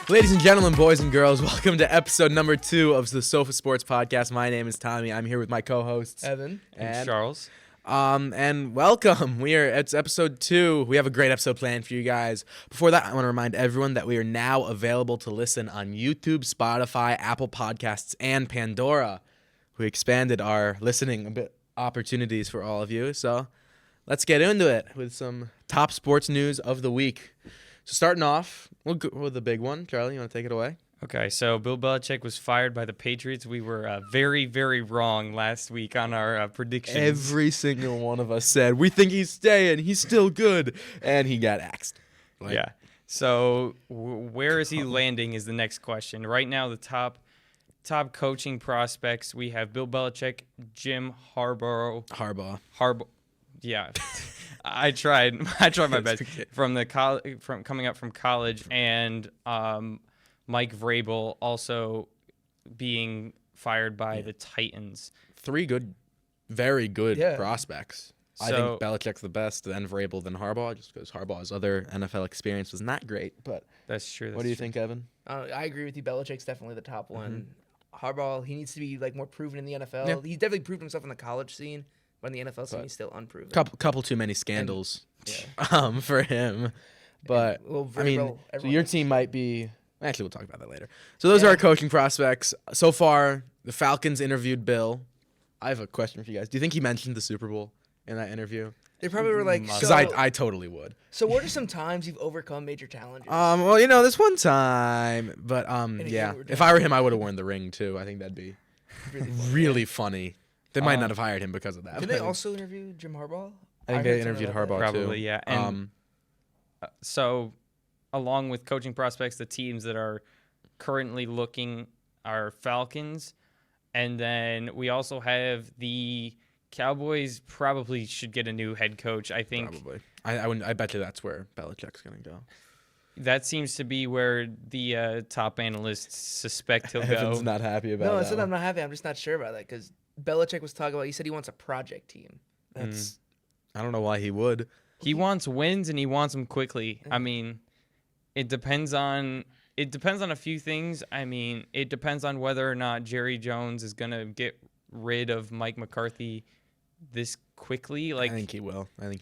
Ladies and gentlemen, boys and girls, welcome to episode number 2 of the Sofa Sports Podcast. My name is Tommy. I'm here with my co-hosts Evan and Charles. And welcome. It's episode 2. We have a great episode planned for you guys. Before that, I want to remind everyone that we are now available to listen on YouTube, Spotify, Apple Podcasts, and Pandora. We expanded our listening opportunities for all of you. So let's get into it with some top sports news of the week. So starting off, we'll go with the big one. Charlie, you want to take it away? Okay, so Bill Belichick was fired by the Patriots. We were very, very wrong last week on our predictions. Every single one of us said, we think he's staying, he's still good, and he got axed. Yeah. So where is he landing is the next question. Right now, the top coaching prospects, we have Bill Belichick, Jim Harbaugh. Yeah. I tried my best. From coming up from college, and Mike Vrabel also being fired by the Titans. 3 very good prospects. So, I think Belichick's the best, then Vrabel, then Harbaugh, just because Harbaugh's other NFL experience was not great. But that's true. What do you think, Evan? I agree with you. Belichick's definitely the top one. Harbaugh, he needs to be more proven in the NFL. Yeah. He's definitely proved himself in the college scene, but in the NFL scene, he's still unproven. Couple too many scandals for him. But so your team might be. Actually, we'll talk about that later. So those are our coaching prospects. So far, the Falcons interviewed Bill. I have a question for you guys. Do you think he mentioned the Super Bowl in that interview? They probably were like, because I totally would. So what are some times you've overcome major challenges? Well, this one time, but if I were him, I would have worn the ring too. I think that'd be really funny. They might not have hired him because of that. Did they also interview Jim Harbaugh? I think they interviewed Harbaugh too. Probably, yeah. And so, along with coaching prospects, the teams that are currently looking are Falcons, and then we also have the Cowboys. Probably should get a new head coach. I think. Probably. I bet you that's where Belichick's gonna go. That seems to be where the top analysts suspect he'll go. Evan's not happy about that. No, I said I'm not happy. I'm just not sure about that because Belichick was talking about. He said he wants a project team. That's. I don't know why he would. He wants wins and he wants them quickly. I mean, it depends on a few things. I mean, it depends on whether or not Jerry Jones is gonna get rid of Mike McCarthy this quickly. I think he will. I think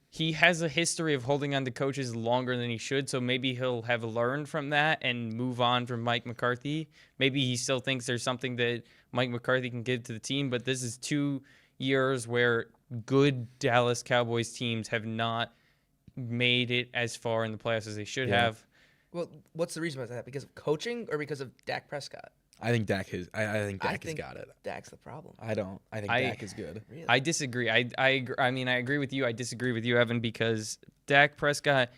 he has a history of holding on to coaches longer than he should, so maybe he'll have learned from that and move on from Mike McCarthy. Maybe he still thinks there's something that Mike McCarthy can give to the team, but this is 2 years where good Dallas Cowboys teams have not made it as far in the playoffs as they should have. Well, what's the reason about that? Because of coaching or because of Dak Prescott? I think Dak has. I think Dak has got it. Dak's the problem. I don't. I think Dak is good. Really? I disagree. I mean, I agree with you. I disagree with you, Evan, because Dak Prescott.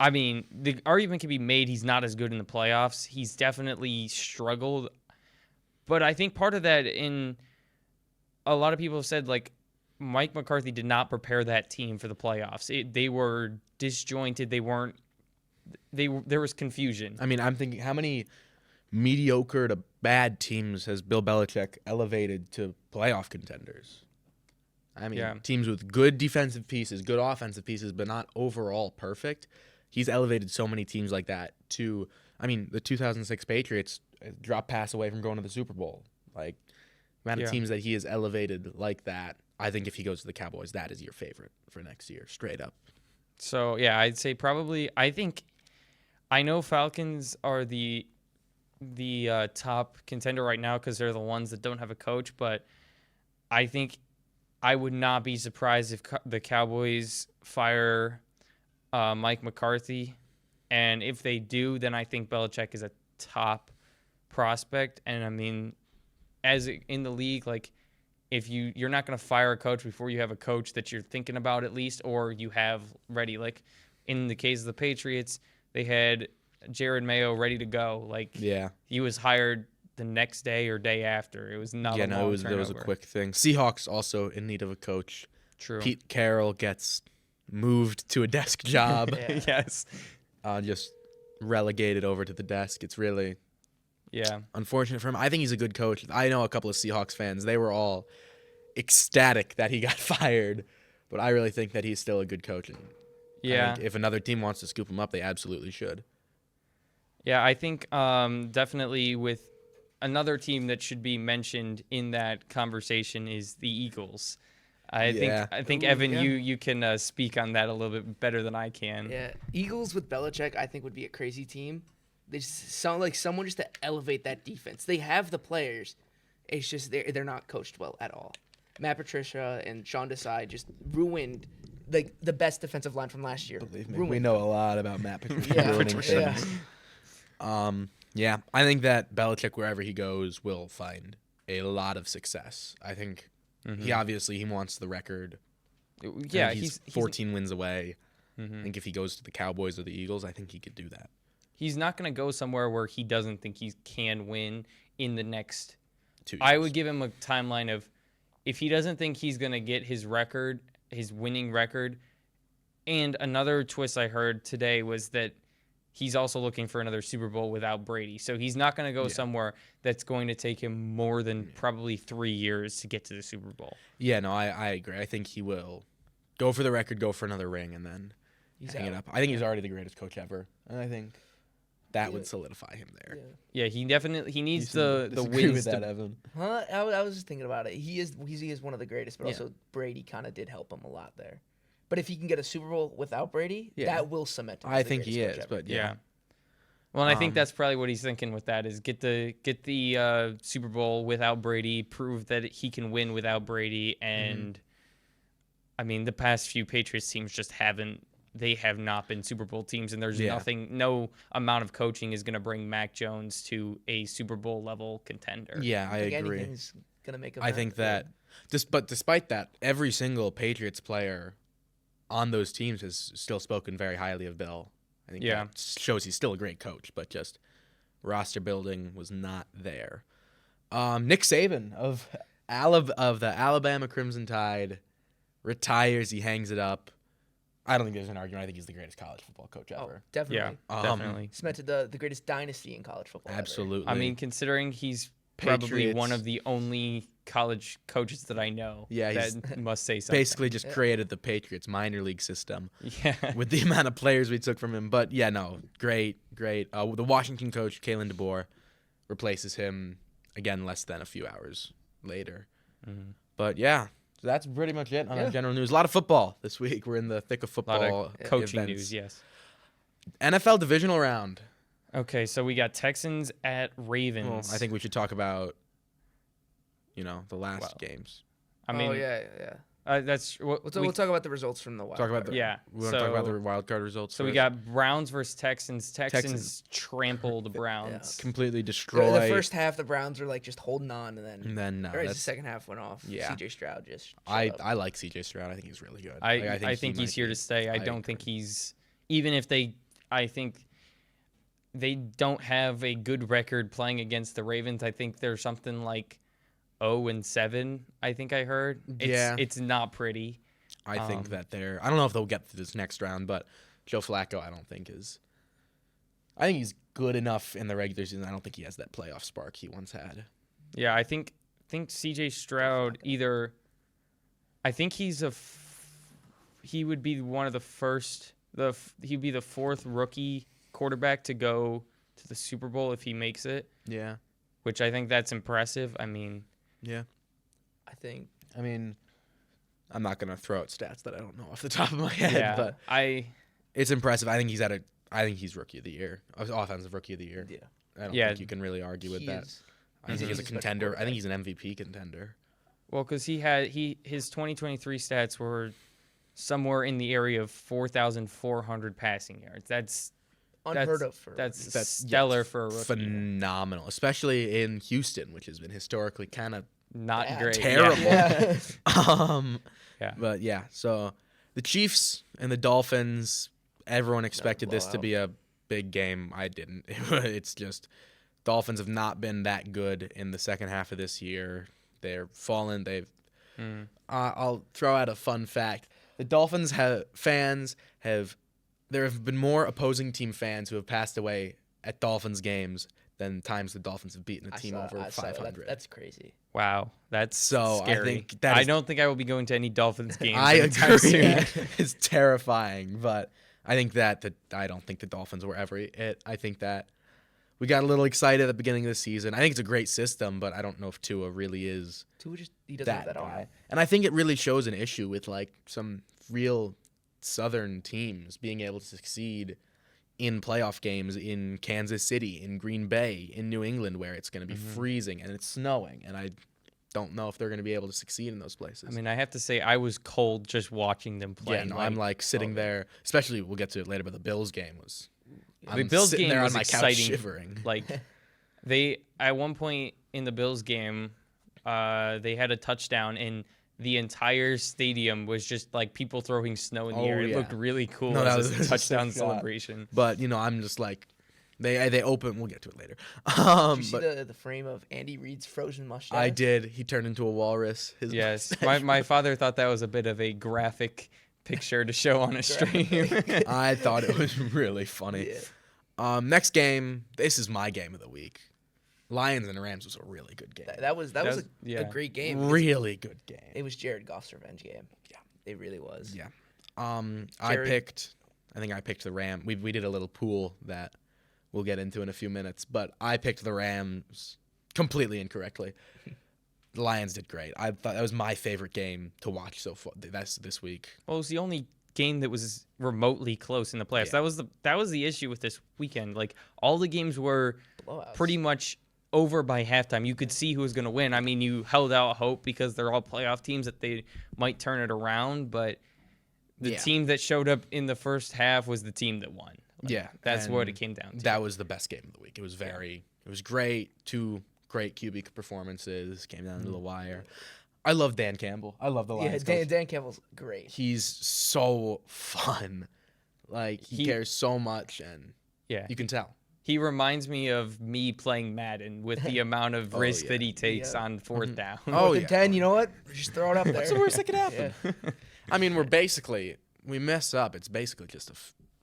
I mean, the argument can be made he's not as good in the playoffs. He's definitely struggled, but I think part of that a lot of people have said Mike McCarthy did not prepare that team for the playoffs. They were disjointed. There was confusion. I mean, I'm thinking how many mediocre to bad teams has Bill Belichick elevated to playoff contenders? I mean, teams with good defensive pieces, good offensive pieces, but not overall perfect. He's elevated so many teams like that to, the 2006 Patriots dropped pass away from going to the Super Bowl. The amount of teams that he has elevated like that, I think if he goes to the Cowboys, that is your favorite for next year, straight up. So, yeah, I'd say probably, I know Falcons are the top contender right now because they're the ones that don't have a coach, but I think I would not be surprised if the Cowboys fire Mike McCarthy, and if they do, then I think Belichick is a top prospect. And I mean, as in the league, if you're not going to fire a coach before you have a coach that you're thinking about at least, or you have ready. In the case of the Patriots, they had Jared Mayo ready to go. He was hired the next day or day after. It was not a long turnover. It was a quick thing. Seahawks also in need of a coach. True. Pete Carroll gets moved to a desk job. Yes. Just relegated over to the desk. It's really unfortunate for him. I think he's a good coach. I know a couple of Seahawks fans. They were all ecstatic that he got fired, but I really think that he's still a good coach. And if another team wants to scoop him up, they absolutely should. Yeah, I think definitely with another team that should be mentioned in that conversation is the Eagles. I think Ooh, Evan, yeah. you can speak on that a little bit better than I can. Yeah, Eagles with Belichick, I think would be a crazy team. They just sound like someone just to elevate that defense. They have the players. It's just they're not coached well at all. Matt Patricia and Sean Desai just ruined like the best defensive line from last year. Believe me, Ruined we know a lot about Matt Patricia. Yeah, ruining yeah. things. Yeah, I think that Belichick, wherever he goes, will find a lot of success. I think he wants the record. Yeah, he's 14 wins away. I think if he goes to the Cowboys or the Eagles, I think he could do that. He's not going to go somewhere where he doesn't think he can win in the next 2 years. I would give him a timeline of if he doesn't think he's going to get his record, his winning record. And another twist I heard today was that he's also looking for another Super Bowl without Brady. So he's not going to go somewhere that's going to take him more than probably 3 years to get to the Super Bowl. Yeah, no, I agree. I think he will go for the record, go for another ring, and then hang it up. I think he's already the greatest coach ever, and I think that would solidify him there. Yeah, he needs the Disagree wins with that, to Evan. Huh? I was just thinking about it. He is one of the greatest, but also Brady kind of did help him a lot there. But if he can get a Super Bowl without Brady, that will cement him. I as the think he greatest is, coach ever. but yeah. Well, and I think that's probably what he's thinking with that is get the Super Bowl without Brady, prove that he can win without Brady, and I mean the past few Patriots teams just have not been Super Bowl teams, and there's no amount of coaching is going to bring Mac Jones to a Super Bowl level contender. Yeah, I think agree. anything's gonna make him I think that, but despite that, every single Patriots player on those teams has still spoken very highly of Bill. I think that shows he's still a great coach, but just roster building was not there. Nick Saban of the Alabama Crimson Tide retires. He hangs it up. I don't think there's an argument. I think he's the greatest college football coach ever. Definitely. Yeah, definitely. Cemented the greatest dynasty in college football. Absolutely. I mean, considering he's probably Patriots. one of the only college coaches that I know that must say something. Basically just created the Patriots minor league system Yeah. with the amount of players we took from him. But, yeah, no, great. The Washington coach, Kalen DeBoer, replaces him, again, less than a few hours later. But, yeah, so that's pretty much it on our general news. A lot of football this week. We're in the thick of football. A lot of coaching events. news, yes. NFL divisional round. Okay, so we got Texans at Ravens. Well, I think we should talk about, the last games. I mean, that's We'll talk about the results from the wild. We want to talk about the wild card results. So we got Browns versus Texans. Texans trample the Browns. Completely destroy. The first half, the Browns were like just holding on, and then the second half went off. Yeah. CJ Stroud just. I like CJ Stroud. I think he's really good. I think he's here to stay. I don't think he's even if I think they don't have a good record playing against the Ravens. I think there's something like 0-7. I think I heard. It's not pretty. I think that I don't know if they'll get to this next round, but Joe Flacco, I don't think is. I think he's good enough in the regular season. I don't think he has that playoff spark he once had. Yeah, I think CJ Stroud either. I think he would be one of the first. He'd be the fourth rookie quarterback to go to the Super Bowl if he makes it. Yeah. Which I think that's impressive. I mean. Yeah. I mean, I'm not gonna throw out stats that I don't know off the top of my head, but it's impressive. I think he's rookie of the year, offensive rookie of the year. Yeah. I don't think you can really argue with that. I think he's a contender. I think he's an MVP contender. Well, because his 2023 stats were somewhere in the area of 4,400 passing yards. That's unheard of. That's stellar for a rookie. Phenomenal, especially in Houston, which has been historically kind of not great. Terrible. Yeah. But yeah, so the Chiefs and the Dolphins, everyone expected this to be a big game. I didn't. It's just Dolphins have not been that good in the second half of this year. They're fallen. I'll throw out a fun fact. The Dolphins there have been more opposing team fans who have passed away at Dolphins games than times the Dolphins have beaten a team over 500. That's crazy. Wow, that's so scary. I think I don't think I will be going to any Dolphins games. I anytime agree. soon. It's terrifying, but I think I don't think the Dolphins were ever it. I think that We got a little excited at the beginning of the season. I think it's a great system, but I don't know if Tua really is he doesn't have that guy. arm. And I think it really shows an issue with like some real Southern teams being able to succeed in playoff games in Kansas City, in Green Bay, in New England, where it's going to be freezing and it's snowing. And I don't know if they're going to be able to succeed in those places. I mean, I have to say I was cold just watching them play. Yeah, no, I'm like sitting there, especially we'll get to it later, but the Bills game was. The Bills game there was on my exciting. couch shivering. Like they at one point in the Bills game, they had a touchdown and the entire stadium was just like people throwing snow in the air. It looked really cool No, that as was a touchdown a sick shot. celebration. But I'm just like, they open. We'll get to it later. Did you see But the frame of Andy Reid's frozen mustache? I did. He turned into a walrus. His Yes, mustache. my father thought that was a bit of a graphic picture to show on a stream. I thought it was really funny. Yeah. Next game. This is my game of the week. Lions and Rams was a really good game. That was a great game. Really good game. It was Jared Goff's revenge game. Yeah, it really was. Yeah. I Jared- think I picked the Ram. We did a little pool that we'll get into in a few minutes, but I picked the Rams completely incorrectly. The Lions did great. I thought that was my favorite game to watch so far. That's this week. Well, it was the only game that was remotely close in the playoffs. Yeah. That was the issue with this weekend. Like all the games were Blowouts. pretty much over by halftime. You could see who was going to win. I mean, you held out hope because they're all playoff teams that they might turn it around, but the team that showed up in the first half was the team that won. Like, that's what it came down to. That was the best game of the week. It was it was great. Two great QB performances. Came down to the wire. I love Dan Campbell. I love the Lions. Dan Campbell's great. He's so fun. Like he cares so much, and you can tell. He reminds me of me playing Madden with the amount of risk that he takes on fourth down. Oh, Fourth and 10, you know what? Just throw it up there. What's the worst that could happen? I mean, we mess up. It's basically just a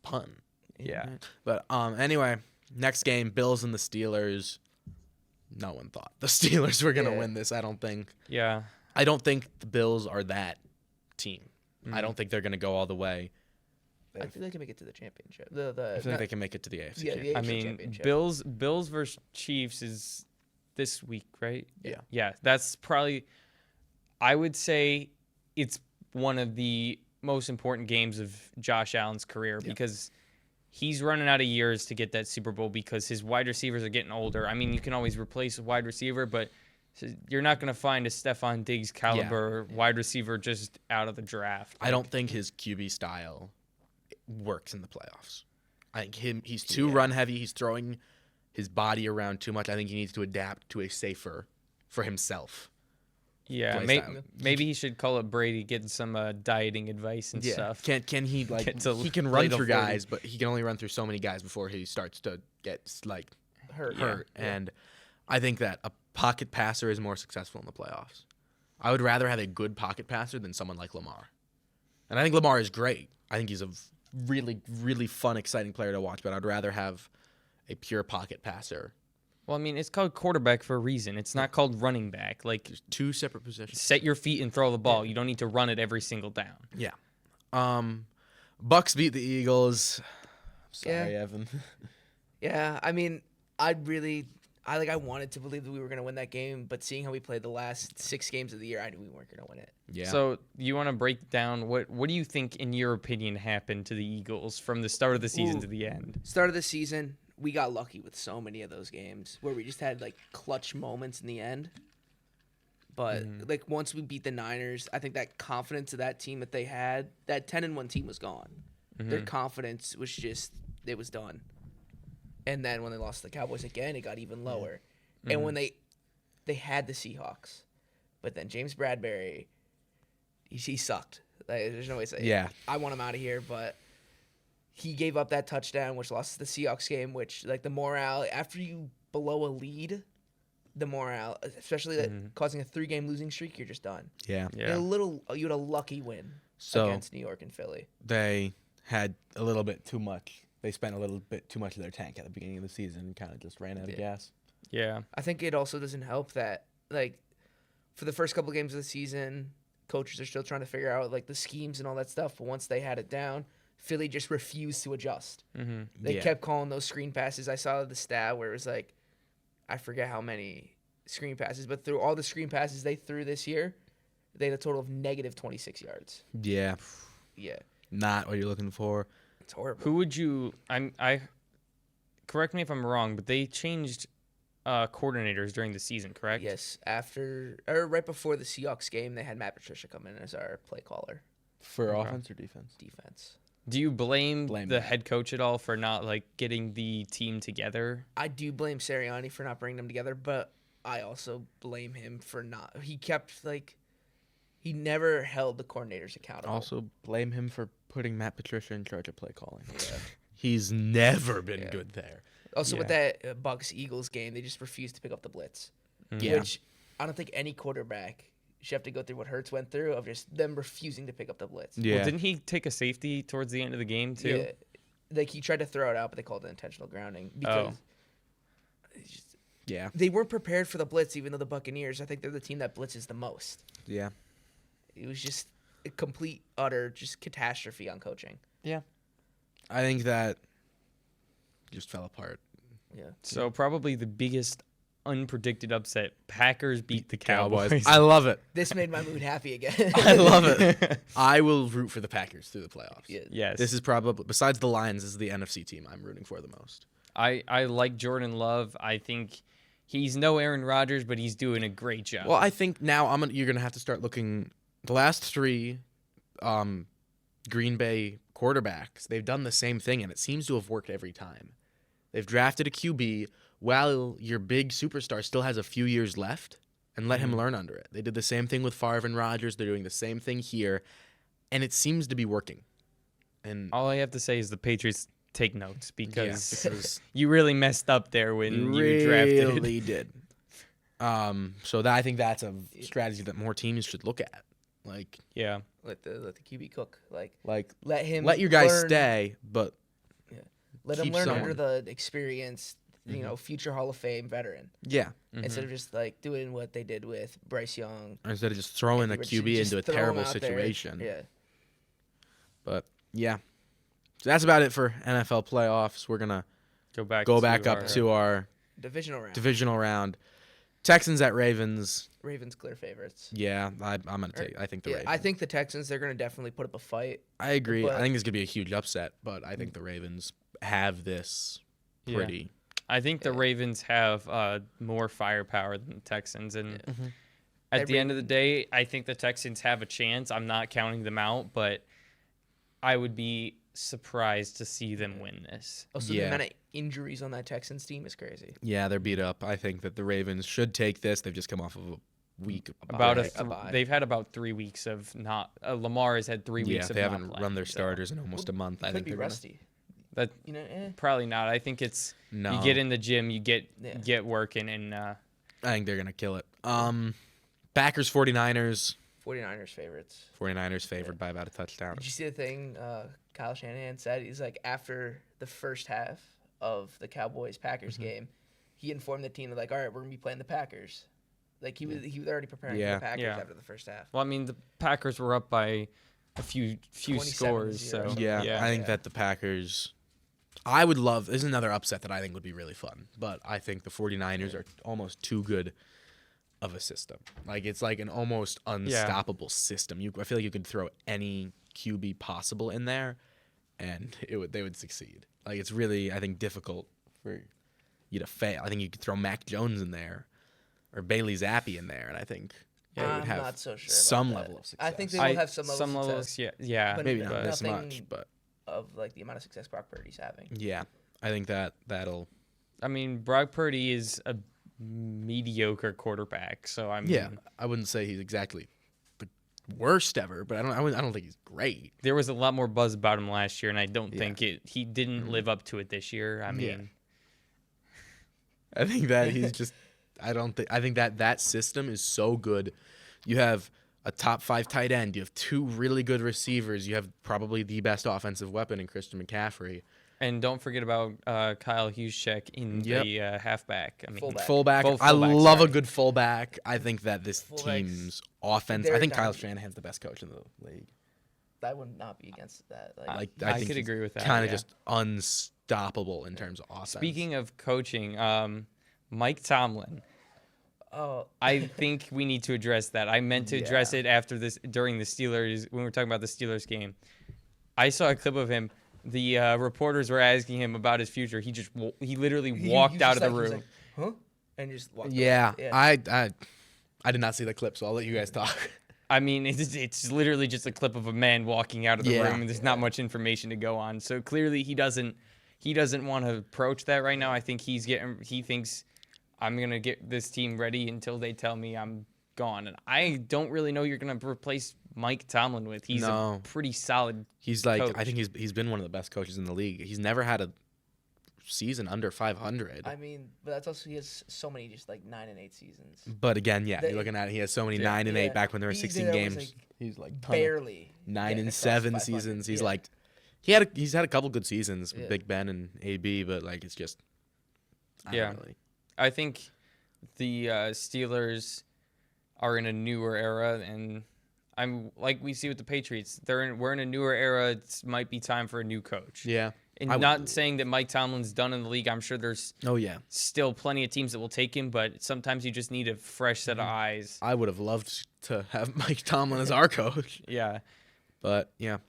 pun. Yeah. But anyway, next game, Bills and the Steelers. No one thought the Steelers were gonna win this. I don't think. Yeah. I don't think the Bills are that team. I don't think they're gonna go all the way. I think they can make it to the championship. I think they can make it to the AFC. Yeah, Championship. the I AFC mean, championship. Bills versus Chiefs is this week, right? Yeah. Yeah, that's probably, I would say it's one of the most important games of Josh Allen's career because he's running out of years to get that Super Bowl because his wide receivers are getting older. I mean, you can always replace a wide receiver, but you're not going to find a Stephon Diggs caliber wide receiver just out of the draft. I don't think his QB style works in the playoffs. I think he's too run heavy. He's throwing his body around too much. I think he needs to adapt to a safer for himself. Yeah, play style. maybe he should call up Brady, getting some dieting advice and stuff. Can he like he can run through guys, but he can only run through so many guys before he starts to get like hurt. And I think that a pocket passer is more successful in the playoffs. I would rather have a good pocket passer than someone like Lamar. And I think Lamar is great. I think he's a really, really fun, exciting player to watch, but I'd rather have a pure pocket passer. Well, I mean, it's called quarterback for a reason. It's not called running back. Like, There's two separate positions. set your feet and throw the ball. You don't need to run it every single down. Yeah. Bucks beat the Eagles. Sorry, Yeah. Evan. Yeah, I mean, I wanted to believe that we were going to win that game, but seeing how we played the last 6 games of the year, I knew we weren't going to win it. Yeah. So you want to break down what do you think, in your opinion, happened to the Eagles from the start of the season to the end? Start of the season, we got lucky with so many of those games where we just had like clutch moments in the end. But like once we beat the Niners, I think that confidence of that team that they had, that 10-1 team was gone. Their confidence was just, it was done. And then when they lost to the Cowboys again, it got even lower. And when they had the Seahawks, but then James Bradbury, he sucked. Like, there's no way to say it. Yeah. I want him out of here, but he gave up that touchdown, which lost the Seahawks game, which, like, the morale, after you blow a lead, the morale, especially that causing a 3-game losing streak, you're just done. Yeah. You had a lucky win So against New York and Philly. they had a little bit too much. They spent a little bit too much of their tank at the beginning of the season and kind of just ran out of gas. Yeah. I think it also doesn't help that, like, for the first couple games of the season, coaches are still trying to figure out, like, the schemes and all that stuff. But once they had it down, Philly just refused to adjust. Mm-hmm. They kept calling those screen passes. I saw the stat where it was like, I forget how many screen passes, but through all the screen passes they threw this year, they had a total of negative 26 yards. Yeah. Yeah. Not what you're looking for. It's horrible. Who would you? I correct me if I'm wrong, but they changed coordinators during the season, correct? Yes. Right before the Seahawks game, they had Matt Patricia come in as our play caller. For Okay. offense or defense? Defense. Do you blame the Matt. head coach at all for not like getting the team together? I do blame Sirianni for not bringing them together, but I also blame him for not. He kept he never held the coordinators accountable. Also blame him for putting Matt Patricia in charge of play calling. Yeah. He's never been good there. Also, with that Bucks-Eagles game, they just refused to pick up the blitz. Yeah. Which I don't think any quarterback should have to go through what Hurts went through of just them refusing to pick up the blitz. Yeah. Well, didn't he take a safety towards the end of the game too? Yeah. Like, he tried to throw it out, but they called it intentional grounding. Because Yeah. they weren't prepared for the blitz, even though the Buccaneers, I think they're the team that blitzes the most. Yeah. It was just a complete, utter, just catastrophe on coaching. Yeah. I think that just fell apart. Yeah. So probably the biggest unpredicted upset: Packers beat the Cowboys. I love it. This made my mood happy again. I love it. I will root for the Packers through the playoffs. Yeah. Yes, This is probably, besides the Lions, this is the NFC team I'm rooting for the most. I like Jordan Love. I think he's no Aaron Rodgers, but he's doing a great job. Well, I think now you're gonna have to start looking. The last three Green Bay quarterbacks, they've done the same thing, and it seems to have worked every time. They've drafted a QB while your big superstar still has a few years left, and let him learn under it. They did the same thing with Favre and Rodgers. They're doing the same thing here, and it seems to be working. And all I have to say is the Patriots take notes because, because you really messed up there when you you drafted. really did. So I think that's a strategy that more teams should look at. Like, Yeah. Let the QB cook. Like let let your guys learn, stay, but Let him keep learn someone. under the experienced, future Hall of Fame veteran, yeah. instead of just doing what they did with Bryce Young. Instead of just throwing a Just QB into a throw him terrible out there. situation. Yeah. But yeah, so that's about it for NFL playoffs. We're gonna Go back up our- to our Divisional round. divisional round. Texans at Ravens. Ravens clear favorites. Yeah, I'm gonna take. I think the Ravens. I think the Texans, they're gonna definitely put up a fight. I agree. but- I think it's gonna be a huge upset, but I think the Ravens have this Yeah. pretty. I think the Ravens have more firepower than the Texans, and at the Every- end of the day, I think the Texans have a chance. I'm not counting them out, but I would be surprised to see them win this. Also, Yeah. the amount of injuries on that Texans team is crazy. Yeah, they're beat up. I think that the Ravens should take this. They've just come off of a week. About break. they've had about 3 weeks of not. Lamar has had 3 Yeah, weeks of they not haven't playing, run their so starters in almost a month. I Could think be they're gonna- rusty. That probably not. I think it's No, you get in the gym, you get Yeah. working, and I think they're gonna kill it. Packers 49ers. 49ers favorites. 49ers favored by about a touchdown. Did you see the thing Kyle Shanahan said? He's like, after the first half of the Cowboys-Packers game, he informed the team, they're like, all right, we're going to be playing the Packers. Like, he was already preparing for the Packers Yeah. after the first half. well, I mean the Packers were up by a few 27-0 scores, so something. Yeah, I think that the Packers. I would love. This is another upset that I think would be really fun, but I think the 49ers are almost too good of a system. Like, it's like an almost unstoppable system. I feel like you could throw any QB possible in there, and they would succeed. Like, it's really, I think, difficult for you to fail. I think you could throw Mac Jones in there or Bailey Zappi in there, and I think it would I'm have not so sure about some that. level of success. I think they will have some level of success. yeah, But maybe not but this nothing- much, but Of, like, the amount of success Brock Purdy's having. yeah, I think that'll. I mean, Brock Purdy is a mediocre quarterback, so I mean, Yeah, I wouldn't say he's exactly the worst ever, but I don't think he's great. there was a lot more buzz about him last year, and I don't think he didn't live up to it this year. I mean, I think that he's just. I think that system is so good. You have a top 5 tight end. You have 2 really good receivers. You have probably the best offensive weapon in Christian McCaffrey. and don't forget about Kyle Juszczyk in Yep. the halfback. I mean, Fullback. I love sorry. a good fullback. I think that this Fullbacks, team's offense. I they're think Kyle down. Shanahan's the best coach in the league. I would not be against that. I could agree with that. Kind of just unstoppable in terms of offense. Speaking of coaching, Mike Tomlin. Oh, I think we need to address that. I meant to address it during the Steelers when we were talking about the Steelers game. I saw a clip of him. The reporters were asking him about his future. He literally walked out of the room. Like, huh? And just walked Yeah, away. I did not see the clip, so I'll let you guys talk. I mean, it's literally just a clip of a man walking out of the Yeah. room, and there's not much information to go on. So clearly, he doesn't want to approach that right now. I think he thinks I'm gonna get this team ready until they tell me I'm gone, and I don't really know you're gonna replace Mike Tomlin with. He's a pretty solid. He's like, coach. I think he's been one of the best coaches in the league. He's never had a season under 500. I mean, but that's also he has so many just like 9-8 seasons. But again, you're looking at it. He has so many 9-8 back when there were 16 games. Like he's like barely 9-7 seasons. He's like, he's had a couple good seasons with Big Ben and AB, but like it's just I don't really. I think the Steelers are in a newer era, and I'm like we see with the Patriots. We're in a newer era. It might be time for a new coach. Yeah. And not saying that Mike Tomlin's done in the league. I'm sure there's still plenty of teams that will take him, but sometimes you just need a fresh set of eyes. I would have loved to have Mike Tomlin as our coach. Yeah. But yeah.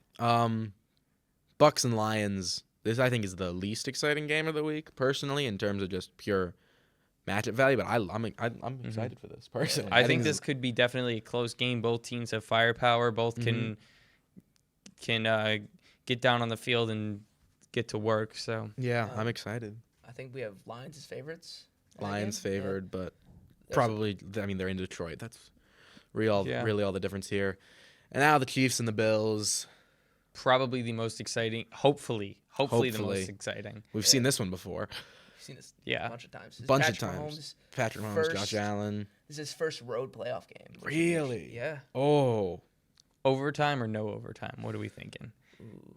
Bucks and Lions. This I think is the least exciting game of the week, personally, in terms of just pure matchup value. But I'm excited for this personally. I think this could be definitely a close game. Both teams have firepower. Both can get down on the field and get to work. So yeah, I'm excited. I think we have Lions as favorites. Lions favored, but probably they're in Detroit. That's really all the difference here. And now the Chiefs and the Bills. Probably the most exciting. Hopefully the most exciting. We've seen this one before. We've seen this a bunch of times. Patrick Mahomes, Josh Allen. This is his first road playoff game. Really? Yeah. Oh. Overtime or no overtime? What are we thinking?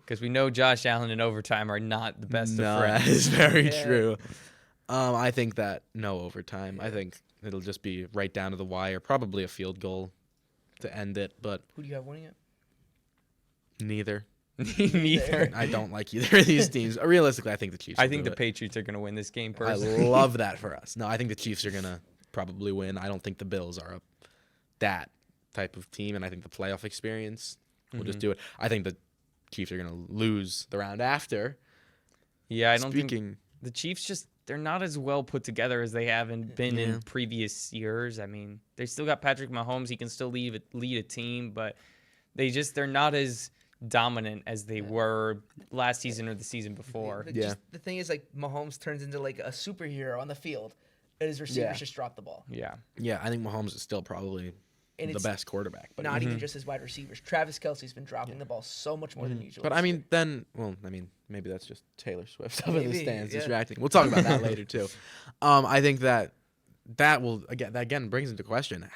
Because we know Josh Allen and overtime are not the best of friends. That is very true. I think that no overtime. Yeah. I think it'll just be right down to the wire. Probably a field goal to end it. But who do you have winning it? Neither. Neither. I don't like either of these teams. Realistically, I think the Chiefs. I think the Patriots are going to win this game. Personally, I love that for us. No, I think the Chiefs are going to probably win. I don't think the Bills are that type of team, and I think the playoff experience will just do it. I think the Chiefs are going to lose the round after. Yeah, I don't think the Chiefs they're not as well put together as they haven't been in previous years. I mean, they still got Patrick Mahomes. He can still lead a team, but they're not as dominant as they were last season or the season before. The thing is, like, Mahomes turns into like a superhero on the field, and his receivers just drop the ball. Yeah, I think Mahomes is still probably the best quarterback. But not even just his wide receivers. Travis Kelce's been dropping the ball so much more than usual. But maybe that's just Taylor Swift up in the stands distracting. We'll talk about that later too. I think that again brings into question: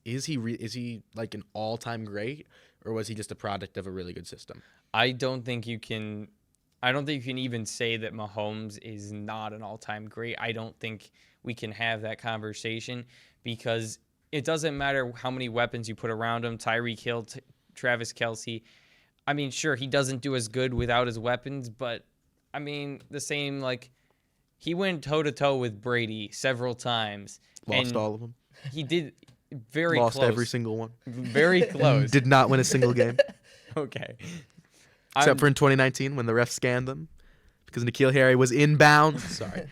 is he like an all-time great, or was he just a product of a really good system? I don't think you can even say that Mahomes is not an all-time great. I don't think we can have that conversation because it doesn't matter how many weapons you put around him. Tyreek Hill, Travis Kelce. I mean, sure, he doesn't do as good without his weapons, but I mean, the same, like, he went toe-to-toe with Brady several times. Lost all of them. He did very close. Lost every single one. Very close. Did not win a single game. Okay. Except for in 2019 when the ref scanned them because N'Keal Harry was inbounds. Sorry.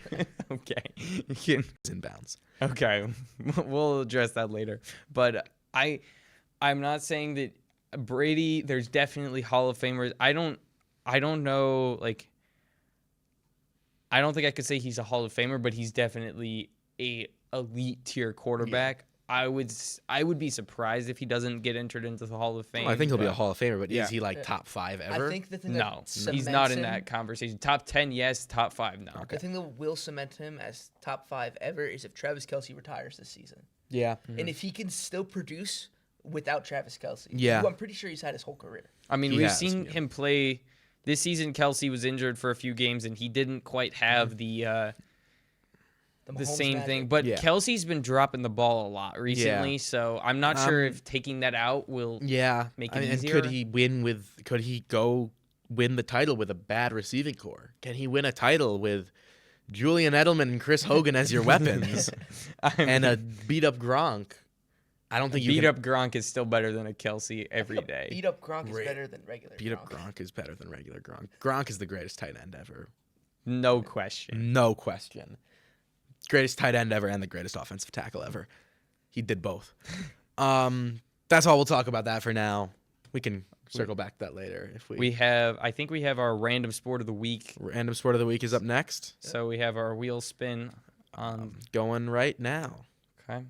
Okay. Inbounds. Okay. We'll address that later. But I'm not saying that Brady, there's definitely Hall of Famers. I don't know, like, I don't think I could say he's a Hall of Famer, but he's definitely a elite tier quarterback. I would be surprised if he doesn't get entered into the Hall of Fame. Well, I think he'll be a Hall of Famer, but is he like top 5 ever? I think the thing no, he's not in that conversation. Top 10, yes. Top 5, no. Okay. The thing that will cement him as top 5 ever is if Travis Kelce retires this season. Yeah. Mm-hmm. And if he can still produce without Travis Kelce. Yeah. Who I'm pretty sure he's had his whole career. I mean, we've seen him play. This season, Kelce was injured for a few games, and he didn't quite have the the same magic. thing. But Yeah. Kelsey's been dropping the ball a lot recently, Yeah. so I'm not sure if taking that out will make it and easier. could he go win the title with a bad receiving core? Can he win a title with Julian Edelman and Chris Hogan as your weapons and a beat up Gronk? I don't think you beat can, up Gronk is still better than a Kelsey every day. Beat up Gronk is better than regular beat Gronk. up Gronk is better than regular Gronk. Gronk is the greatest tight end ever. No question. No question. Greatest tight end ever and the greatest offensive tackle ever. He did both. That's all we'll talk about that for now. We can circle back to that later if I think we have our random sport of the week. Random sport of the week is up next. So we have our wheel spin on Going right now. okay.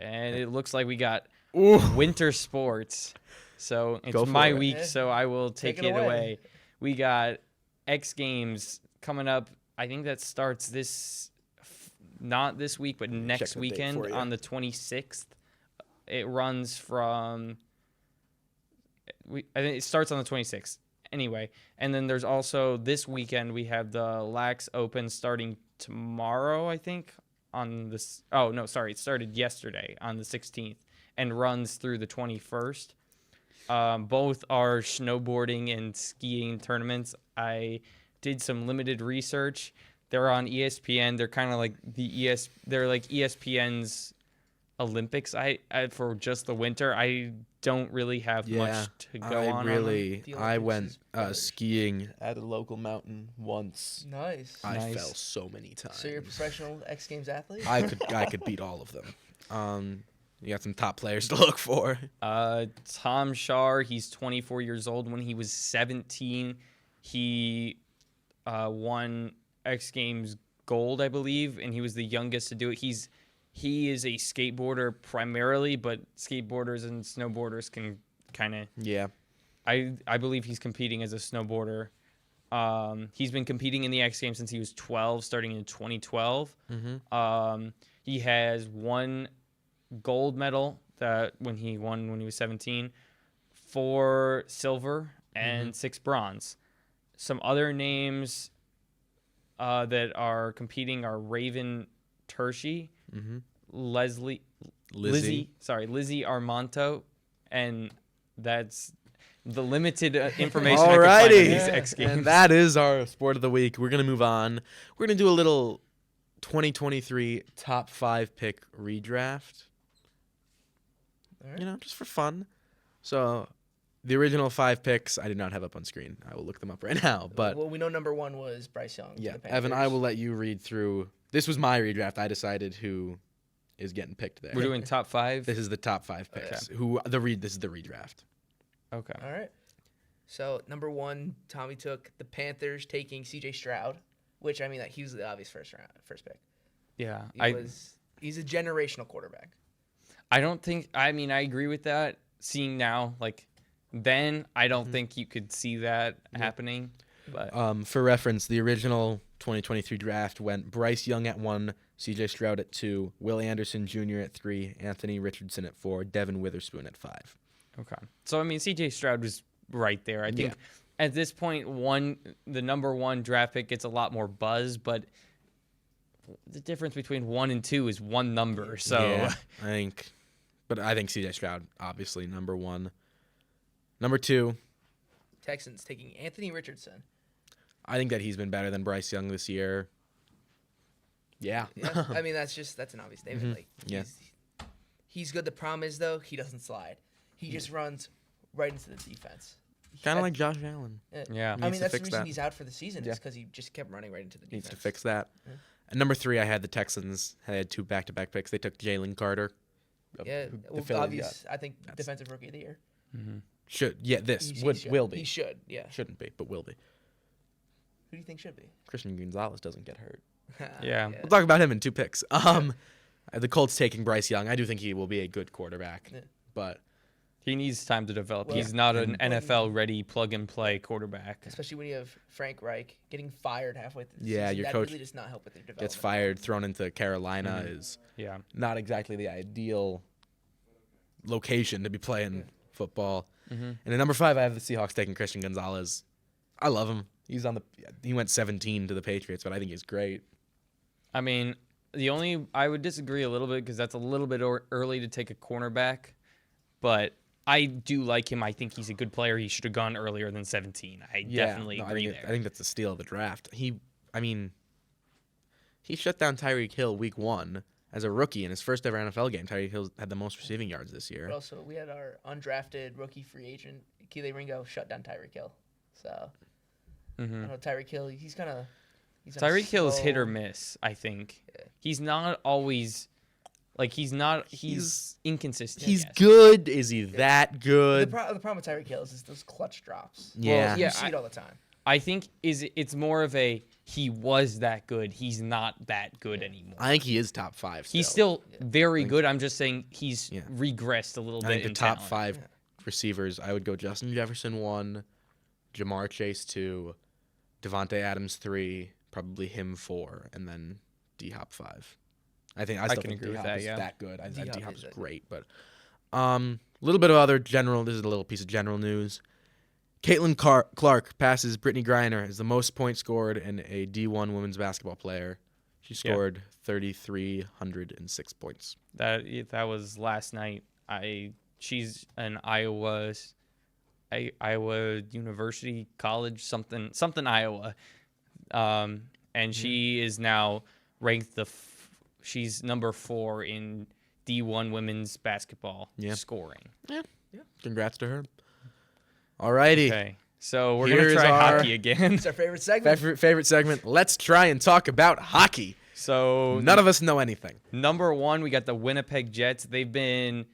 And it looks like we got Ooh. winter sports. So Go it's for my it. week, so I will take it away. We got X Games coming up. I think that starts not this week, but next the date weekend for you. on the 26th. It runs from I think it starts on the 26th. Anyway, and then there's also this weekend we have the Lax Open starting tomorrow, I think, on this. Oh, no, sorry. It started yesterday on the 16th and runs through the 21st. Both are snowboarding and skiing tournaments. I did some limited research. They're on ESPN. They're kind of like they're like ESPN's Olympics. I for just the winter. I don't really have much to go on. I went skiing at a local mountain once. Nice. I Nice. fell so many times. So you're a professional X Games athlete? I could beat all of them. You got some top players to look for. Tom Shar, he's 24 years old. When he was 17, he won X Games gold, I believe, and he was the youngest to do it. He is a skateboarder primarily, but skateboarders and snowboarders can kind of. Yeah. I believe he's competing as a snowboarder. He's been competing in the X Games since he was 12, starting in 2012. Mm-hmm. He has one gold medal that when he was 17, 4 silver and 6 bronze. Some other names that are competing are Raven Tershi, Lizzie Armanto, and that's the limited information I could find on these X Games. And that is our sport of the week. We're going to move on. We're going to do a little 2023 top 5 pick redraft. All right. You know, just for fun. So the original 5 picks I did not have up on screen. I will look them up right now. But well, we know number 1 was Bryce Young. yeah, for the Evan, I Panthers. will let you read through. This was my redraft. I decided who is getting picked there. We're doing top 5. This is the top 5 picks. This is the redraft. Okay. All right. So number 1, Tommy took the Panthers, taking C.J. Stroud, which I mean, like, he was the obvious first pick. Yeah. He's a generational quarterback. I don't think. I mean, I agree with that. Seeing now, like then, I don't think you could see that happening. But For reference, the original 2023 draft went Bryce Young at 1, C.J. Stroud at 2, Will Anderson Jr. at 3, Anthony Richardson at 4, Devin Witherspoon at 5. okay. So I mean, C.J. Stroud was right there. I think at this point, the number 1 draft pick gets a lot more buzz, but the difference between 1 and 2 is one number. So Yeah, I think C.J. Stroud obviously number 1. Number 2, Texans taking Anthony Richardson. I think that he's been better than Bryce Young this year. Yeah. Yeah, I mean, that's an obvious statement. Like, Yeah. he's good. The problem is, though, he doesn't slide. He just runs right into the defense. Kind of like Josh Allen. yeah. I Needs mean, to that's the fix reason that. he's out for the season, Yeah. is because he just kept running right into the defense. Needs to fix that. And number 3, I had the Texans. I had 2 back-to-back picks. They took Jalen Carter. Yeah, who the well, Phillies obvious. I think defensive rookie of the year. Will be. He should. Yeah. Shouldn't be, but will be. Who do you think should be? Christian Gonzalez doesn't get hurt. Yeah. We'll talk about him in 2 picks. The Colts taking Bryce Young. I do think he will be a good quarterback, Yeah. but He needs time to develop. Well, He's not an NFL-ready plug-and-play quarterback. Especially when you have Frank Reich getting fired halfway through the Yeah, season. your that coach really does not help with their development. gets fired, thrown into Carolina is Yeah. not exactly the ideal location to be playing football. And at number 5, I have the Seahawks taking Christian Gonzalez. I love him. He went 17 to the Patriots, but I think he's great. I mean, I would disagree a little bit because that's a little bit early to take a cornerback, but I do like him. I think he's a good player. He should have gone earlier than 17. I definitely agree there. I think that's the steal of the draft. He shut down Tyreek Hill week 1 as a rookie in his first ever NFL game. Tyreek Hill had the most receiving yards this year. But also, we had our undrafted rookie free agent, Kelee Ringo, shut down Tyreek Hill. So, I don't know, Tyreek Hill, Tyreek Hill is hit or miss, I think. Yeah. He's not always, he's inconsistent. He's good. Is he that good? The problem with Tyreek Hill is those clutch drops. Yeah. Well, you see it all the time. I think it's more of he was that good. He's not that good anymore. I think he is top 5 still. He's still very good. I'm just saying he's regressed a little bit. I think in the top talent. 5 receivers, I would go Justin Jefferson 1, Jamar Chase 2, Devontae Adams 3, probably him 4, and then D-Hop 5. I still can think agree with D-Hop that, is yeah. that good. D-Hop is great, but Yeah. a little bit of other general. This is a little piece of general news. Caitlin Clark passes Brittany Griner as the most points scored in a D1 women's basketball player. She scored 3,306 points. That was last night. She's an Iowa University College something Iowa, and she is now ranked she's number 4 in D1 women's basketball scoring. Yeah. Congrats to her. Alrighty. Okay, so we're gonna try hockey again. It's our favorite segment. Favorite segment. Let's try and talk about hockey. So none of us know anything. Number 1, we got the Winnipeg Jets. They've been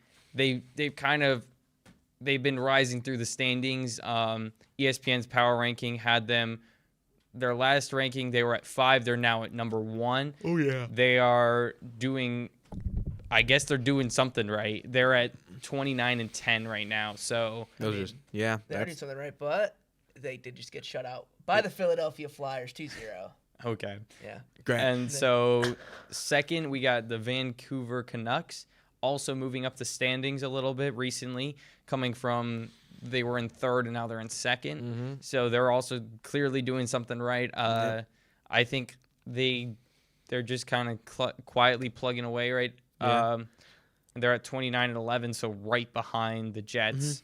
rising through the standings. ESPN's power ranking had them. Their last ranking, they were at 5. They're now at number 1. Oh yeah. They are doing. I guess they're doing something right. They're at 29-10 right now. So they're doing something right, but they did just get shut out by the Philadelphia Flyers 2-0. Okay. Yeah. Great. And so second, we got the Vancouver Canucks, also moving up the standings a little bit recently, coming from they were in 3rd and now they're in 2nd. Mm-hmm. So they're also clearly doing something right. I think they're just kind of quietly plugging away, right? Yeah. They're at 29-11, so right behind the Jets.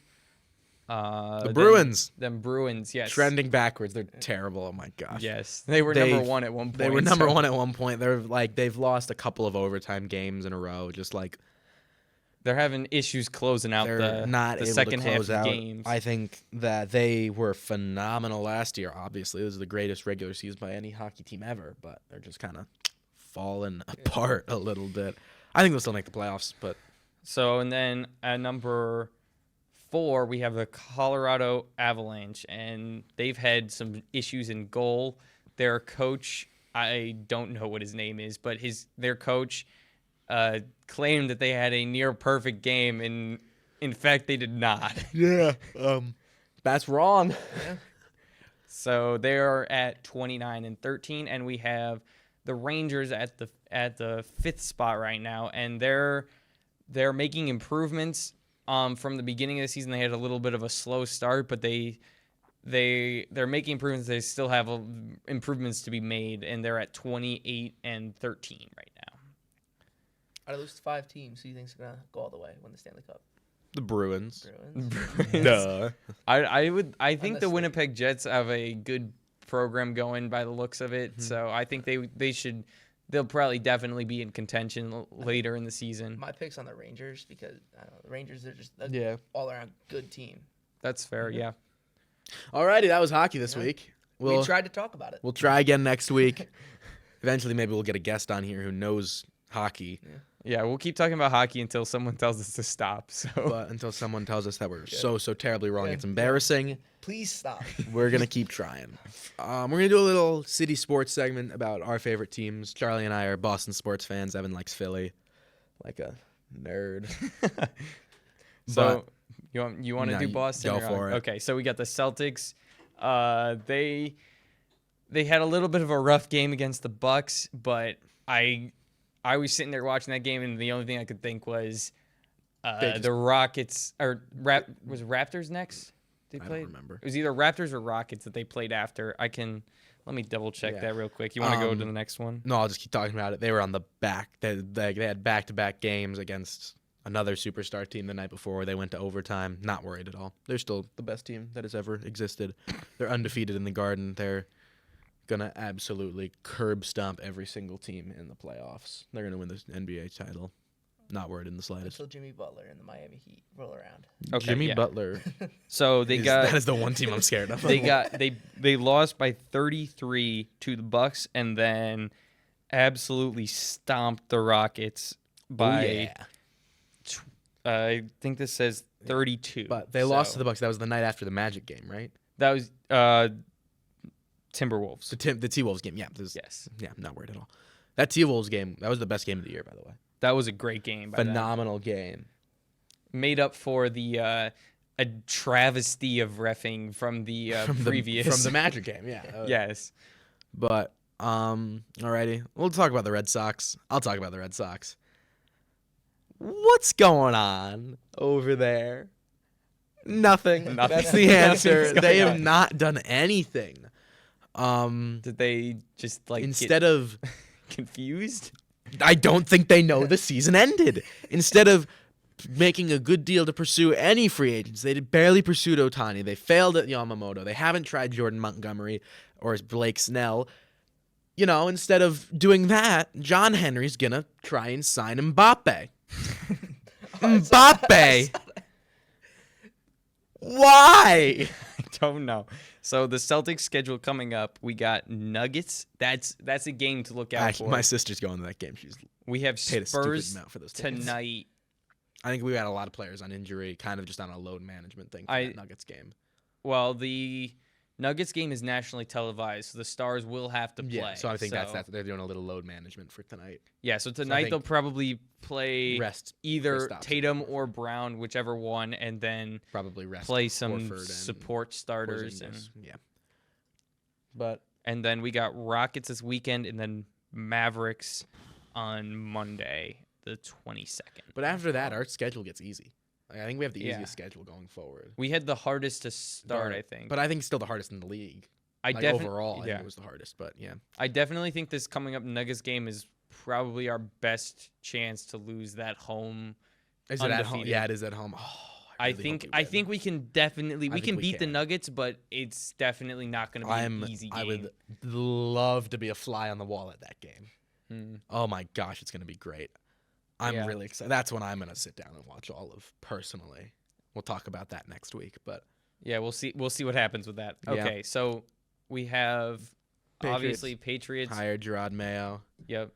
The Bruins. Them Bruins, yes. Trending backwards. They're terrible. Oh my gosh. Yes. They were number 1 at one point. They were number 1 at one point. They've lost a couple of overtime games in a row. Just like they're having issues closing out the second half of games. I think that they were phenomenal last year. Obviously, this is the greatest regular season by any hockey team ever, but they're just kind of falling apart a little bit. I think they'll still make the playoffs, but so and then at number 4 we have the Colorado Avalanche, and they've had some issues in goal. Their coach, I don't know what his name is, but their coach claimed that they had a near perfect game, and in fact they did not. Yeah, that's wrong. Yeah. So they're at 29-13, and we have the Rangers at the 5th spot right now, and they're making improvements. From the beginning of the season, they had a little bit of a slow start, but they're making improvements. They still have improvements to be made, and they're at 28-13 right now. Out of those 5 teams, who do you think's gonna go all the way, win the Stanley Cup? The Bruins. Duh. I think the Winnipeg Jets have a good program going by the looks of it. So I think they'll probably definitely be in contention later in the season. My pick's on the Rangers because the Rangers are just a all-around good team. That's fair, yeah. Alrighty, that was hockey this week. We tried to talk about it. We'll try again next week. Eventually, maybe we'll get a guest on here who knows hockey. Yeah, we'll keep talking about hockey until someone tells us to stop. But until someone tells us that we're so terribly wrong, it's embarrassing. Please stop. We're going to keep trying. We're going to do a little city sports segment about our favorite teams. Charlie and I are Boston sports fans. Evan likes Philly. Like a nerd. So you want to do Boston? Go for it. Okay, so we got the Celtics. They had a little bit of a rough game against the Bucks, but I was sitting there watching that game, and the only thing I could think was the Rockets was Raptors next. They I played. don't remember. It was either Raptors or Rockets that they played after. Let me double check that real quick. You want to go to the next one? No, I'll just keep talking about it. They were on the back. They had back-to-back games against another superstar team the night before. They went to overtime. Not worried at all. They're still the best team that has ever existed. They're undefeated in the Garden. They're gonna absolutely curb stomp every single team in the playoffs. They're gonna win the NBA title. Not worried in the slightest. Until Jimmy Butler and the Miami Heat roll around. Okay, Jimmy Butler. So that is the one team I'm scared of. They lost by 33 to the Bucks and then absolutely stomped the Rockets by I think this says 32. But they lost to the Bucks. That was the night after the Magic game, right? That was Timberwolves. The T-Wolves game. Yeah. Yes. Yeah, I'm not worried at all. That T-Wolves game, that was the best game of the year, by the way. That was a great game. Phenomenal game. Made up for the a travesty of reffing from the previous from the Magic game. Yeah. Yes. But alrighty, we'll talk about the Red Sox. I'll talk about the Red Sox. What's going on over there? Nothing. That's the answer. They have not done anything. Did they just instead of confused? I don't think they know the season ended. Instead of making a good deal to pursue any free agents, they barely pursued Ohtani. They failed at Yamamoto. They haven't tried Jordan Montgomery or Blake Snell. Instead of doing that, John Henry's gonna try and sign Mbappe. Mbappe. Why? I don't know. So the Celtics schedule coming up, we got Nuggets. That's a game to look out for. My sister's going to that game. We have paid a Spurs stupid amount for those tickets tonight. I think we had a lot of players on injury, kind of just on a load management thing for that Nuggets game. Well, the Nuggets game is nationally televised, so the Stars will have to play. Yeah, so I think that's they're doing a little load management for tonight. Yeah, so tonight they'll probably play either Kristaps Tatum or Brown, whichever one, and then probably play some support starters. And then we got Rockets this weekend, and then Mavericks on Monday, the 22nd. But after that, our schedule gets easy. I think we have the easiest schedule going forward. We had the hardest to start, I think. But I think still the hardest in the league. Overall, I think it was the hardest. But yeah, I definitely think this coming up Nuggets game is probably our best chance to lose that home. Is it at home? Yeah, it is at home. Oh, I think we can definitely beat the Nuggets, but it's definitely not going to be an easy game. I would love to be a fly on the wall at that game. Oh my gosh, it's going to be great. I'm really excited. That's when I'm going to sit down and watch all of personally. We'll talk about that next week, but yeah, we'll see what happens with that. Okay, so we have obviously Patriots hired Gerard Mayo. Yep.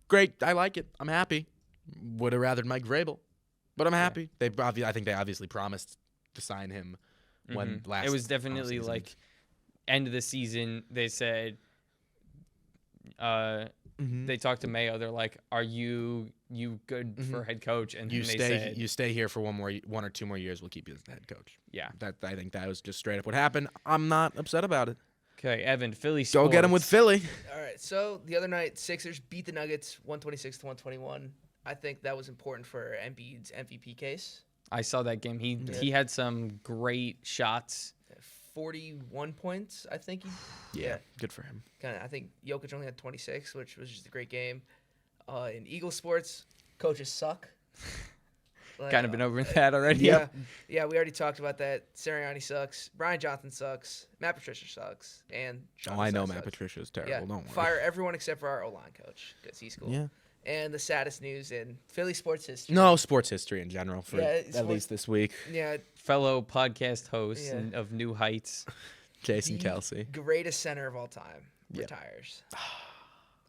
Great. I like it. I'm happy. Would have rathered Mike Vrabel, but I'm happy. I think they obviously promised to sign him when last. It was definitely like end of the season. They said they talked to Mayo. They're like, "Are you good for head coach?" And you stay here for one or two more years. We'll keep you as the head coach. Yeah, I think that was just straight up what happened. I'm not upset about it. Okay, Evan, Philly Sports. Go get him with Philly. All right, so the other night, Sixers beat the Nuggets 126-121. I think that was important for Embiid's MVP case. I saw that game. He had some great shots. 41 points, I think. Yeah, good for him. I think Jokic only had 26, which was just a great game. In Eagle sports, coaches suck. Kind of been over that already. Yeah, we already talked about that. Sirianni sucks. Brian Johnson sucks. Matt Patricia sucks. And Sean I know sucks. Matt Patricia is terrible. Yeah. Don't worry. Fire everyone except for our O-line coach because he's cool. Yeah. And the saddest news in Philly sports history. No, sports history in general for at least this week. Yeah. Fellow podcast host of New Heights, Jason Kelsey. Greatest center of all time retires.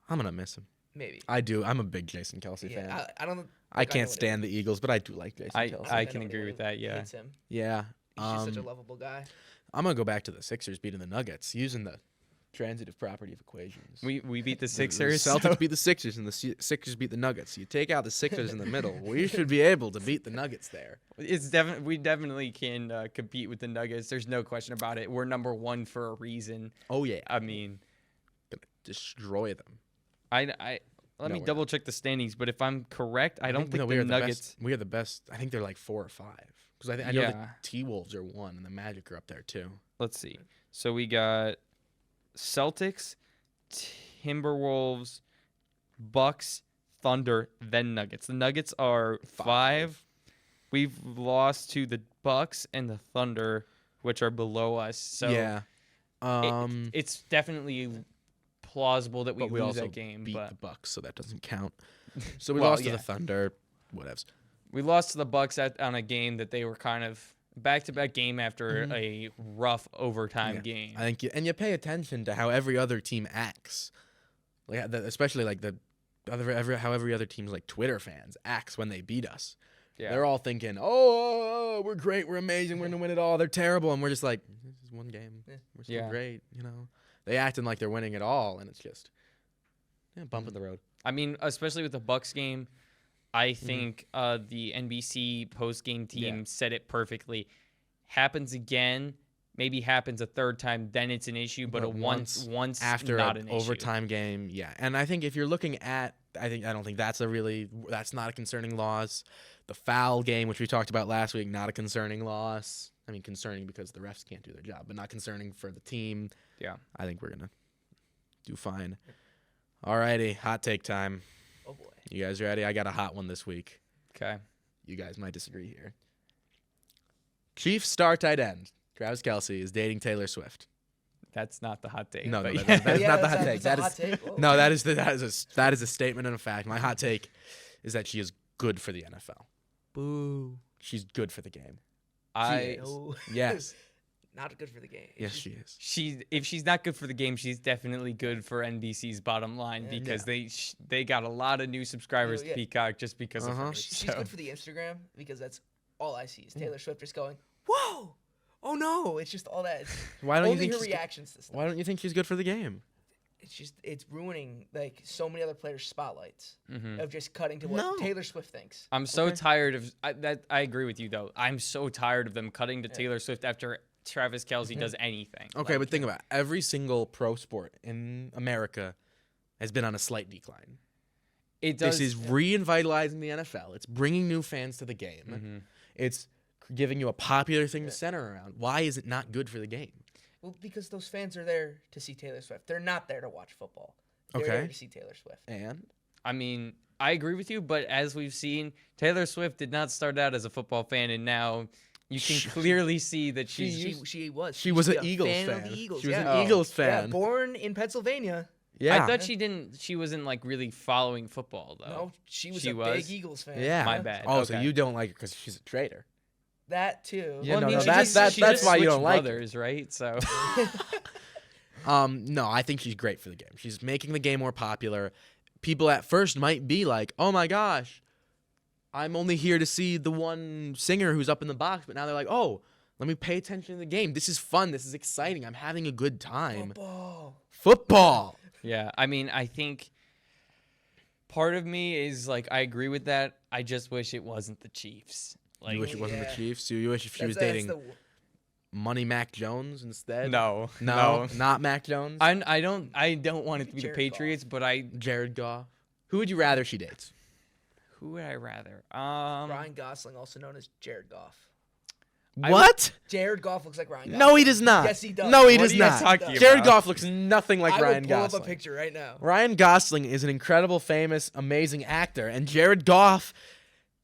I'm going to miss him. Maybe. I do. I'm a big Jason Kelsey fan. I can't stand the Eagles, but I do like Jason Kelsey. I can agree with that, yeah. Hates him. Yeah. He's just such a lovable guy. I'm going to go back to the Sixers beating the Nuggets using the transitive property of equations. We beat the Sixers. The Celtics beat the Sixers, and the Sixers beat the Nuggets. You take out the Sixers in the middle. We should be able to beat the Nuggets there. We definitely can compete with the Nuggets. There's no question about it. We're number one for a reason. Oh, yeah. I mean. Gonna destroy them. Let me double check the standings, but if I'm correct, I don't think the Nuggets. We are the best. I think they're like 4 or 5. Because I know the T-Wolves are 1, and the Magic are up there too. Let's see. So we got Celtics, Timberwolves, Bucks, Thunder, then Nuggets. The Nuggets are 5. We've lost to the Bucks and the Thunder, which are below us. So yeah, it's definitely plausible that we lose also that game. beat But the Bucks, so that doesn't count. So we Well, lost to yeah. the Thunder. Whatevs. we lost to the Bucks on a game that they were kind of back-to-back game after a rough overtime game. I think, you pay attention to how every other team acts, like especially like how every other team's like Twitter fans acts when they beat us. Yeah. They're all thinking, "Oh, we're great, we're amazing, we're gonna win it all." They're terrible, and we're just like, "This is one game, we're still great." They acting like they're winning it all, and it's just bump in the road. I mean, especially with the Bucks game, I think the NBC post-game team said it perfectly. Happens again, maybe happens a third time, then it's an issue. But once after not an an overtime game, and I think if you're looking at, I don't think that's not a concerning loss. The foul game, which we talked about last week, not a concerning loss. I mean, concerning because the refs can't do their job, but not concerning for the team. Yeah, I think we're gonna do fine. Alrighty, hot take time. Oh boy. You guys ready? I got a hot one this week. Okay. You guys might disagree here. Chiefs star tight end Travis Kelce is dating Taylor Swift. That's not the hot take. No, but that is not the hot take. That's a hot take. Whoa. No, that is a statement and a fact. My hot take is that she is good for the NFL. Boo. She's good for the game. No. Yes. Not good for the game. Yes, she is. If she's not good for the game, she's definitely good for NBC's bottom line because they got a lot of new subscribers to Peacock just because of her. She's good for the Instagram because that's all I see is Taylor Swift just going, "Whoa, oh no!" It's just all that. Why don't you think her she's reactions to stuff? Why don't you think she's good for the game? It's ruining like so many other players' spotlights of just cutting to what Taylor Swift thinks. I'm so tired of that. I agree with you though. I'm so tired of them cutting to Taylor Swift after Travis Kelce does anything. Okay, but think about it. Every single pro sport in America has been on a slight decline. It does. This is revitalizing the NFL. It's bringing new fans to the game. It's giving you a popular thing to center around. Why is it not good for the game? Well, because those fans are there to see Taylor Swift. They're not there to watch football. They're there to see Taylor Swift. And? I mean, I agree with you, but as we've seen, Taylor Swift did not start out as a football fan, and now you can clearly see that she was an Eagles fan. Of the Eagles. She was an Eagles fan. Yeah, born in Pennsylvania. Yeah. I thought she wasn't like really following football though. No, she was big Eagles fan. Yeah. My bad. Oh, so you don't like her because she's a traitor. That too. Yeah, well, that's why you don't like brothers, right? So no, I think she's great for the game. She's making the game more popular. People at first might be like, "Oh my gosh, I'm only here to see the one singer who's up in the box," but now they're like, "Oh, let me pay attention to the game. This is fun. This is exciting. I'm having a good time." Football. Yeah, I mean, I think part of me is like, I agree with that. I just wish it wasn't the Chiefs. Like, you wish it wasn't the Chiefs? You wish if she was dating Money Mac Jones instead? No, not Mac Jones. I don't want it to be the Patriots, but Jared Goff. Who would you rather she dates? Who would I rather? Ryan Gosling, also known as Jared Goff. What? Jared Goff looks like Ryan Gosling. No, he does not. Yes, he does. No, he does not. Jared about? Goff looks nothing like Ryan Gosling. I will pull up a picture right now. Ryan Gosling is an incredible, famous, amazing actor, and Jared Goff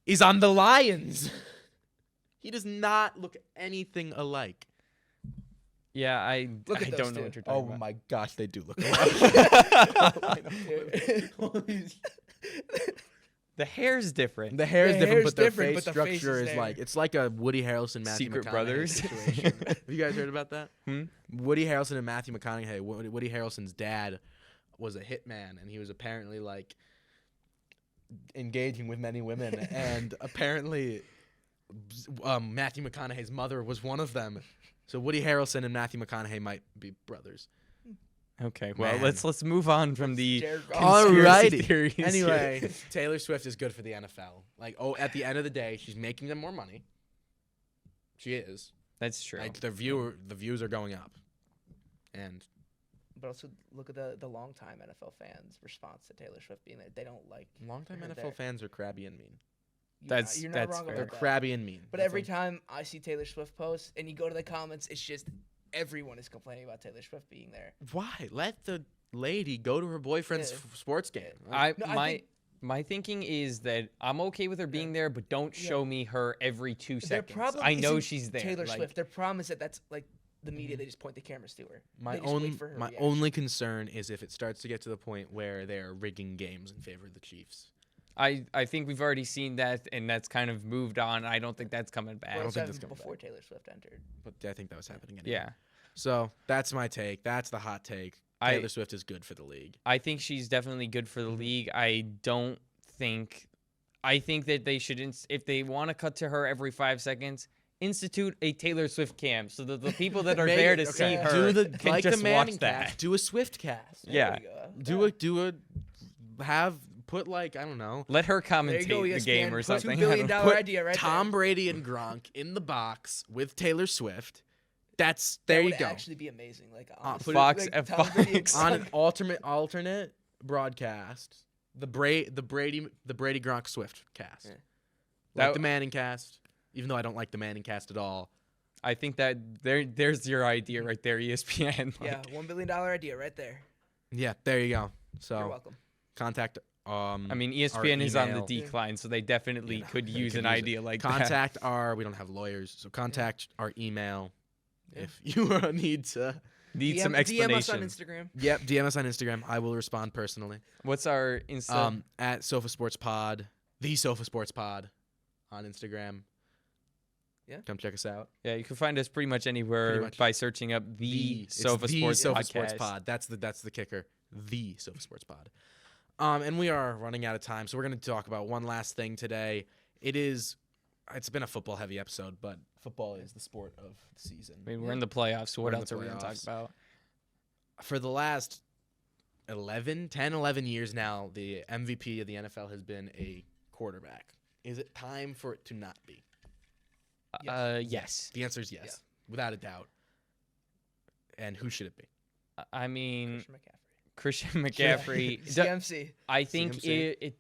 is on the Lions. He does not look anything alike. Yeah, I don't know what you're talking about. Oh my gosh, they do look alike. The hair's different. The hair is different, but their face structure is like, it's like a Woody Harrelson, Matthew Secret McConaughey Brothers situation. Have you guys heard about that? Woody Harrelson and Matthew McConaughey. Woody Harrelson's dad was a hitman, and he was apparently like engaging with many women, and apparently Matthew McConaughey's mother was one of them. So Woody Harrelson and Matthew McConaughey might be brothers. Okay, well, let's move on from the conspiracy theories here. Anyway, Taylor Swift is good for the NFL. Like, at the end of the day, she's making them more money. She is. That's true. Like, the views are going up. But also look at the longtime NFL fans' response to Taylor Swift being there. They don't like longtime her NFL there. fans are crabby and mean. You're not wrong fair. about They're that. crabby and mean. But every time I see Taylor Swift posts and you go to the comments, it's just everyone is complaining about Taylor Swift being there. Why? Let the lady go to her boyfriend's sports game. My thinking is that I'm okay with her being there, but don't show me her every 2 Their seconds. problem I know isn't she's there. Taylor like, Swift. Their problem is that that's like the media. They just point the cameras to her. My They just wait for her reaction. only concern is if it starts to get to the point where they're rigging games in favor of the Chiefs. I think we've already seen that, and that's kind of moved on. I don't think that's coming back. Well, don't it's think that's happened coming before Taylor Swift entered. But I think that was happening anyway. Yeah. So that's my take. That's the hot take. Taylor Swift is good for the league. I think she's definitely good for the league. I think that they should, if they want to cut to her every 5 seconds, institute a Taylor Swift cam so that the people that are there to see her can just watch that. Do a Swift cast. Yeah. Put like, I don't know. Let her There you go, commentate the game or ESPN. something. $2 billion Put idea right Tom there. Brady and Gronk in the box with Taylor Swift. There That you would go. actually be amazing. Like Fox- like, Tom Brady and Fox. On Gronk. an alternate broadcast, the Brady Gronk Swift cast. Yeah. Like That- the Manning cast, even though I don't like the Manning cast at all. I think that there's your idea right there, ESPN. Yeah, $1 billion idea right there. Yeah, there you go. So You're welcome. contact I mean, ESPN is on the email. decline, so they definitely could use could an use it. idea like that. contact we don't have lawyers, so contact our email if you need to. Need some DM explanation. us on Instagram. Yep, DM us on Instagram. I will respond personally. What's our Insta? At Sofa Sports Pod, the Sofa Sports Pod on Instagram. Yeah. Come check us out. Yeah, you can find us pretty much anywhere Pretty much. by searching up the It's Sofa the Sports Sofa Podcast. Sports Pod. That's the kicker. The Sofa Sports Pod. And we are running out of time, so we're going to talk about one last thing today. It's been a football heavy episode, but football is the sport of the season. I mean, we're in the playoffs, so what We're in else the are we going to talk playoffs. about? For the last 11 years now, the MVP of the NFL has been a quarterback. Is it time for it to not be? Yes. The answer is yes, without a doubt. And who should it be? I mean, Christian McCaffrey. Christian McCaffrey. CMC. I think CMC.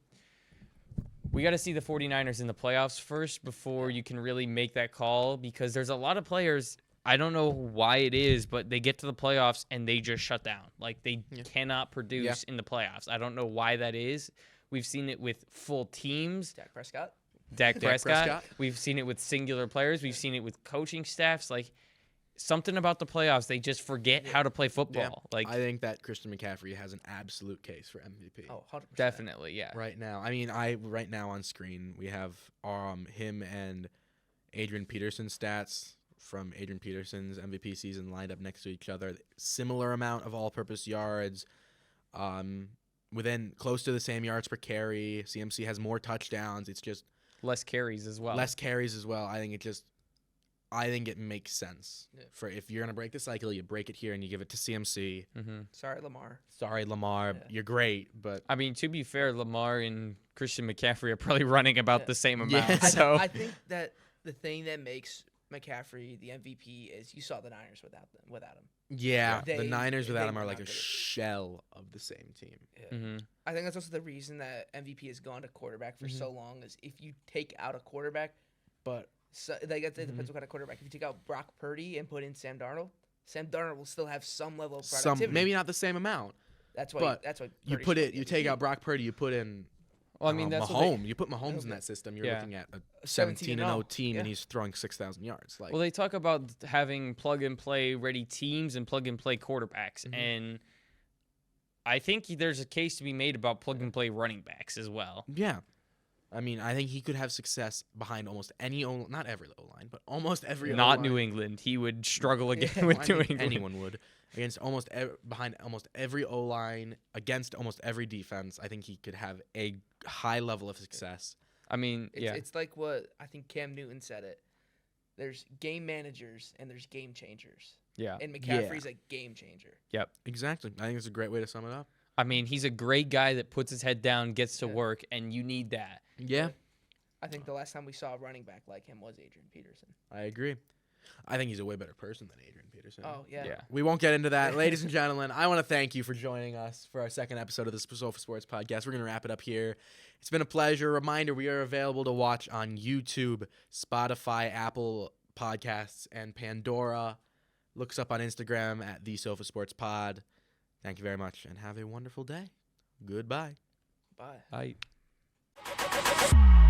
we got to see the 49ers in the playoffs first before you can really make that call, because there's a lot of players, I don't know why it is, but they get to the playoffs and they just shut down. Like they cannot produce in the playoffs. I don't know why that is. We've seen it with full teams. Dak Prescott. We've seen it with singular players. We've seen it with coaching staffs. Like something about the playoffs, they just forget how to play football. Like I think that Christian McCaffrey has an absolute case for MVP. Oh, 100%. definitely, yeah. Right now. I mean, right now on screen we have him and Adrian Peterson's stats from Adrian Peterson's MVP season lined up next to each other. Similar amount of all-purpose yards. Within close to the same yards per carry. CMC has more touchdowns. It's just Less carries as well. less carries as well. I think it makes sense. For if you're gonna break the cycle, you break it here and you give it to CMC. Mm-hmm. Sorry, Lamar. Sorry, Lamar, you're great, but I mean, to be fair, Lamar and Christian McCaffrey are probably running about the same amount. Yeah. So I think that the thing that makes McCaffrey the MVP is you saw the Niners without him. yeah, They- the Niners without they him are were like not a good at it. shell of the same team. Mhm. I think that's also the reason that MVP has gone to quarterback for so long. Is if you take out a quarterback, But it depends what kind of quarterback. If you take out Brock Purdy and put in Sam Darnold will still have some level of productivity. maybe not the same amount. That's why. but That's why You Purdy put should it. be You MVP. take out Brock Purdy. You put in. Well, I mean, that's what Mahomes. You put Mahomes in that system. You're Yeah. looking at a 17 17-0 team, and Yeah. he's throwing 6,000 yards. Like, Well, they talk about having plug and play ready teams and plug and play quarterbacks, and I think there's a case to be made about plug and play running backs as well. yeah. I mean, I think he could have success behind almost any not every O line, but almost every Not O-line. New England. He would struggle again Yeah, with I New mean, England. anyone would against behind almost every O line against almost every defense. I think he could have a high level of success. I mean, It's like what I think Cam Newton said it. There's game managers and there's game changers. yeah. And McCaffrey's a game changer. Yep. Exactly. I think it's a great way to sum it up. I mean, he's a great guy that puts his head down, gets to work, and you need that. Yeah, I think the last time we saw a running back like him was Adrian Peterson. I agree. I think he's a way better person than Adrian Peterson. Oh, yeah. Yeah. We won't get into that. Ladies and gentlemen, I want to thank you for joining us for our second episode of the Sofa Sports Podcast. We're going to wrap it up here. It's been a pleasure. Reminder, we are available to watch on YouTube, Spotify, Apple Podcasts, and Pandora. Look us up on Instagram at The Sofa Sports Pod. Thank you very much, and have a wonderful day. Goodbye. Bye. Bye.